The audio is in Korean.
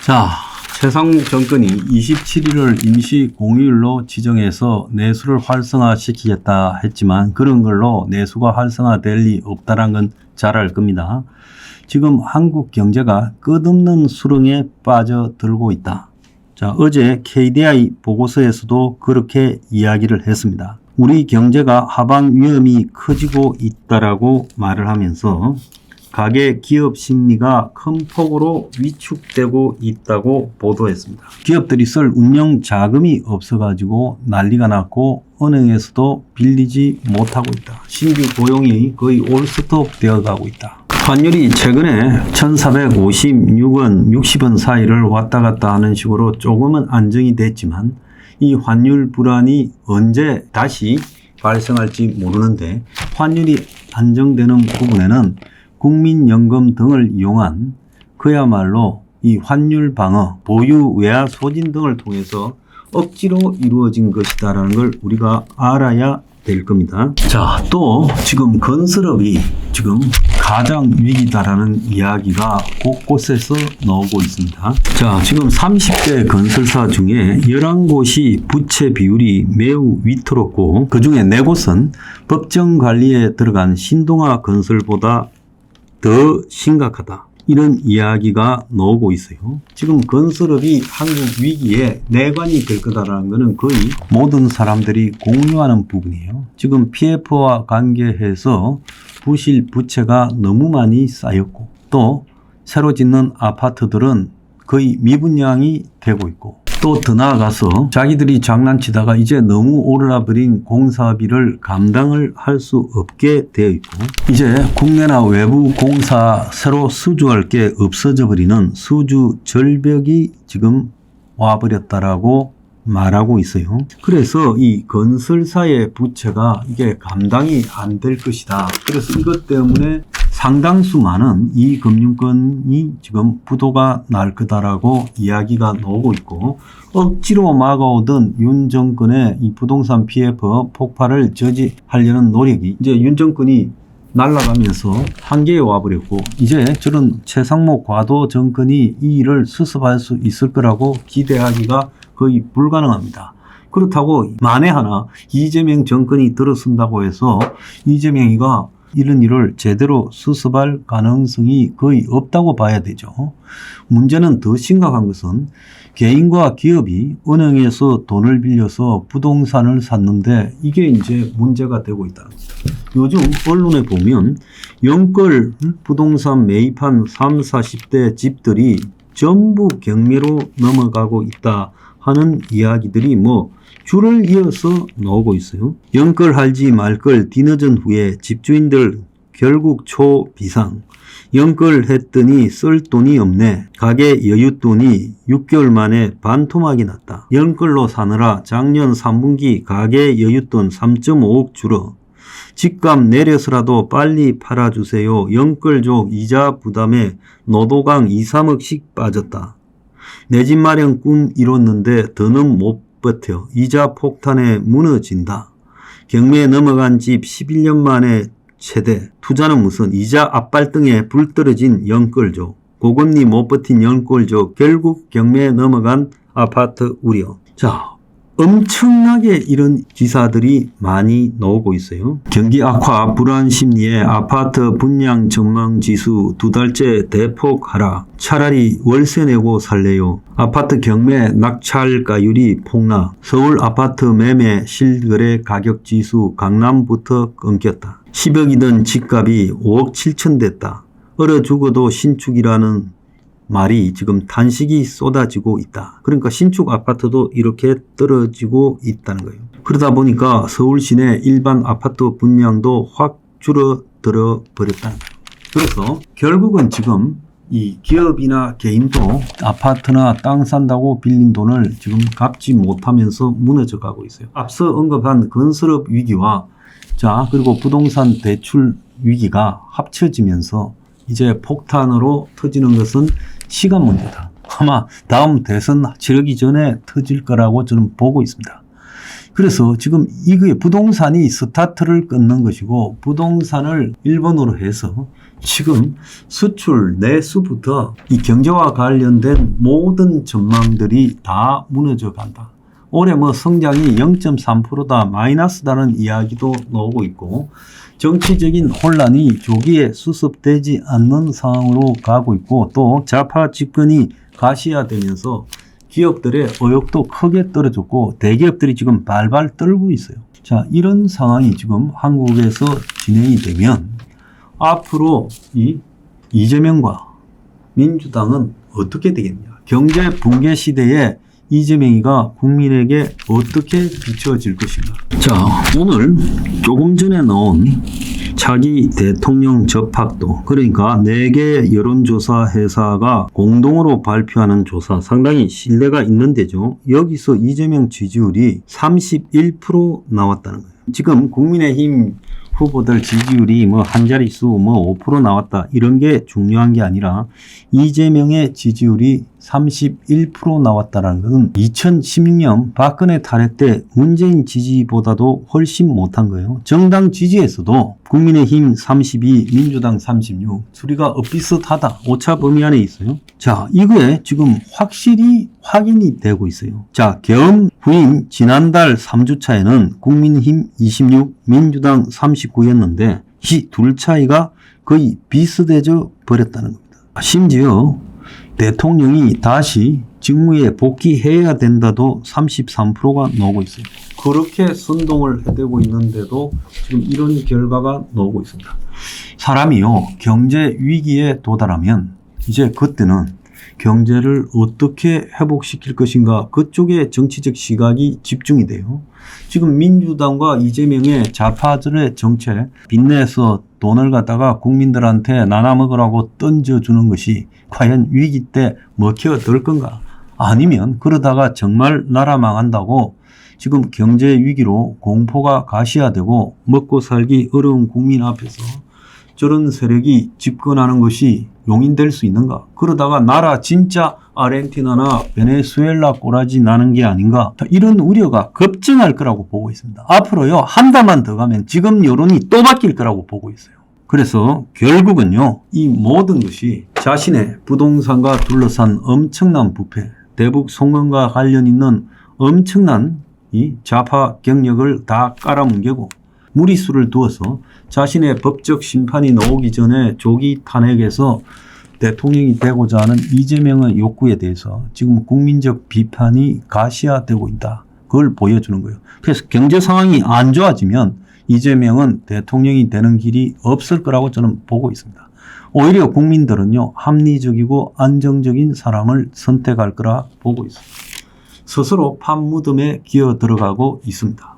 자, 최상목 정권이 27일을 임시 공휴일로 지정해서 내수를 활성화시키겠다 했지만 그런 걸로 내수가 활성화될 리 없다는 건 잘 알 겁니다. 지금 한국 경제가 끝없는 수렁에 빠져들고 있다. 자, 어제 KDI 보고서에서도 그렇게 이야기를 했습니다. 우리 경제가 하방 위험이 커지고 있다라고 말을 하면서 가계 기업 심리가 큰 폭으로 위축되고 있다고 보도했습니다. 기업들이 쓸 운영 자금이 없어가지고 난리가 났고 은행에서도 빌리지 못하고 있다. 신규 고용이 거의 올스톱 되어가고 있다. 환율이 최근에 1456원, 60원 사이를 왔다 갔다 하는 식으로 조금은 안정이 됐지만 이 환율 불안이 언제 다시 발생할지 모르는데 환율이 안정되는 부분에는 국민연금 등을 이용한 그야말로 이 환율 방어, 보유 외화 소진 등을 통해서 억지로 이루어진 것이다라는 걸 우리가 알아야 될 겁니다. 자, 또 지금 건설업이 지금 가장 위기다라는 이야기가 곳곳에서 나오고 있습니다. 자, 지금 30대 건설사 중에 11곳이 부채 비율이 매우 위태롭고 그중에 4곳은 법정 관리에 들어간 신동아 건설보다 더 심각하다. 이런 이야기가 나오고 있어요. 지금 건설업이 한국 위기에 내관이 될 거다라는 것은 거의 모든 사람들이 공유하는 부분이에요. 지금 PF와 관계해서 부실 부채가 너무 많이 쌓였고 또 새로 짓는 아파트들은 거의 미분양이 되고 있고 또 더 나아가서 자기들이 장난치다가 이제 너무 오르나 버린 공사비를 감당을 할 수 없게 되어 있고 이제 국내나 외부 공사 새로 수주할 게 없어져 버리는 수주 절벽이 지금 와버렸다라고 말하고 있어요. 그래서 이 건설사의 부채가 이게 감당이 안 될 것이다. 그래서 이것 때문에 상당수 많은 이 금융권이 지금 부도가 날 거다라고 이야기가 나오고 있고 억지로 막아오던 윤 정권의 이 부동산 PF 폭발을 저지하려는 노력이 이제 윤 정권이 날아가면서 한계에 와버렸고 이제 저런 최상목 과도 정권이 이 일을 수습할 수 있을 거라고 기대하기가 거의 불가능합니다. 그렇다고 만에 하나 이재명 정권이 들어선다고 해서 이재명이가 이런 일을 제대로 수습할 가능성이 거의 없다고 봐야 되죠. 문제는 더 심각한 것은 개인과 기업이 은행에서 돈을 빌려서 부동산을 샀는데 이게 이제 문제가 되고 있다는 겁니다. 요즘 언론에 보면 영끌 부동산 매입한 30, 40대 집들이 전부 경매로 넘어가고 있다 하는 이야기들이 줄을 이어서 나오고 있어요. 영끌할지 말걸 뒤늦은 후에 집주인들 결국 초비상. 영끌했더니 쓸 돈이 없네. 가게 여윳돈이 6개월 만에 반토막이 났다. 영끌로 사느라 작년 3분기 가게 여윳돈 3.5억 줄어. 집값 내려서라도 빨리 팔아주세요. 영끌족 이자 부담에 노도강 2, 3억씩 빠졌다. 내 집 마련 꿈 이뤘는데 더는 못 버텨. 이자 폭탄에 무너진다. 경매에 넘어간 집 11년 만에 최대. 투자는 무슨 이자 앞발등에 불 떨어진 영끌족. 고금리 못 버틴 영끌족. 결국 경매에 넘어간 아파트 우려. 자, 엄청나게 이런 기사들이 많이 나오고 있어요. 경기 악화, 불안 심리에 아파트 분양 전망 지수 2달째 대폭 하락. 차라리 월세 내고 살래요. 아파트 경매 낙찰가율이 폭락. 서울 아파트 매매 실거래 가격 지수 강남부터 끊겼다. 10억이던 집값이 5억 7천 됐다. 얼어 죽어도 신축이라는 말이 지금 단식이 쏟아지고 있다. 그러니까 신축 아파트도 이렇게 떨어지고 있다는 거예요. 그러다 보니까 서울 시내 일반 아파트 분양도 확 줄어들어 버렸다는 거예요. 그래서 결국은 지금 이 기업이나 개인도 아파트나 땅 산다고 빌린 돈을 지금 갚지 못하면서 무너져 가고 있어요. 앞서 언급한 건설업 위기와 그리고 부동산 대출 위기가 합쳐지면서 이제 폭탄으로 터지는 것은 시간 문제다. 아마 다음 대선 치르기 전에 터질 거라고 저는 보고 있습니다. 그래서 지금 이게 부동산이 스타트를 끊는 것이고 부동산을 1번으로 해서 지금 수출, 내수부터 이 경제와 관련된 모든 전망들이 다 무너져 간다. 올해 뭐 성장이 0.3%다 마이너스다는 이야기도 나오고 있고 정치적인 혼란이 조기에 수습되지 않는 상황으로 가고 있고 또 좌파 집권이 가시화되면서 기업들의 의욕도 크게 떨어졌고 대기업들이 지금 발발 떨고 있어요. 자, 이런 상황이 지금 한국에서 진행이 되면 앞으로 이 이재명과 민주당은 어떻게 되겠냐. 경제 붕괴 시대에 이재명이가 국민에게 어떻게 비춰질 것인가. 자, 오늘 조금 전에 나온 차기 대통령 접학도, 그러니까 4개 여론조사 회사가 공동으로 발표하는 조사 상당히 신뢰가 있는 데죠. 여기서 이재명 지지율이 31% 나왔다는 거예요. 지금 국민의힘 후보들 지지율이 뭐 한 자릿수 뭐 5% 나왔다 이런 게 중요한 게 아니라 이재명의 지지율이 31% 나왔다는 것은 2016년 박근혜 탈핵 때 문재인 지지보다도 훨씬 못한 거예요. 정당 지지에서도 국민의힘 32, 민주당 36, 수리가 엇비슷하다. 오차 범위 안에 있어요. 자, 이거에 지금 확실히 확인이 되고 있어요. 자, 계엄 후인 지난달 3주차에는 국민의힘 26, 민주당 39였는데 이 둘 차이가 거의 비슷해져 버렸다는 겁니다. 심지어 대통령이 다시 직무에 복귀해야 된다도 33%가 나오고 있어요. 그렇게 선동을 해대고 있는데도 지금 이런 결과가 나오고 있습니다. 사람이요, 경제 위기에 도달하면 이제 그때는 경제를 어떻게 회복시킬 것인가 그쪽에 정치적 시각이 집중이 돼요. 지금 민주당과 이재명의 좌파들의 정책, 빚내서 돈을 갖다가 국민들한테 나눠 먹으라고 던져주는 것이 과연 위기 때 먹혀들 건가? 아니면 그러다가 정말 나라 망한다고 지금 경제 위기로 공포가 가시화되고 먹고 살기 어려운 국민 앞에서 저런 세력이 집권하는 것이 용인될 수 있는가? 그러다가 나라 진짜 아르헨티나나 베네수엘라 꼬라지 나는 게 아닌가? 이런 우려가 급증할 거라고 보고 있습니다. 앞으로요, 한 달만 더 가면 지금 여론이 또 바뀔 거라고 보고 있어요. 그래서 결국은요, 이 모든 것이 자신의 부동산과 둘러싼 엄청난 부패, 대북 송금과 관련 있는 엄청난 이 좌파 경력을 다 깔아뭉개고 무리수를 두어서 자신의 법적 심판이 나오기 전에 조기 탄핵에서 대통령이 되고자 하는 이재명의 욕구에 대해서 지금 국민적 비판이 가시화되고 있다. 그걸 보여주는 거예요. 그래서 경제 상황이 안 좋아지면 이재명은 대통령이 되는 길이 없을 거라고 저는 보고 있습니다. 오히려 국민들은요, 합리적이고 안정적인 사람을 선택할 거라 보고 있습니다. 스스로 판무덤에 기어 들어가고 있습니다.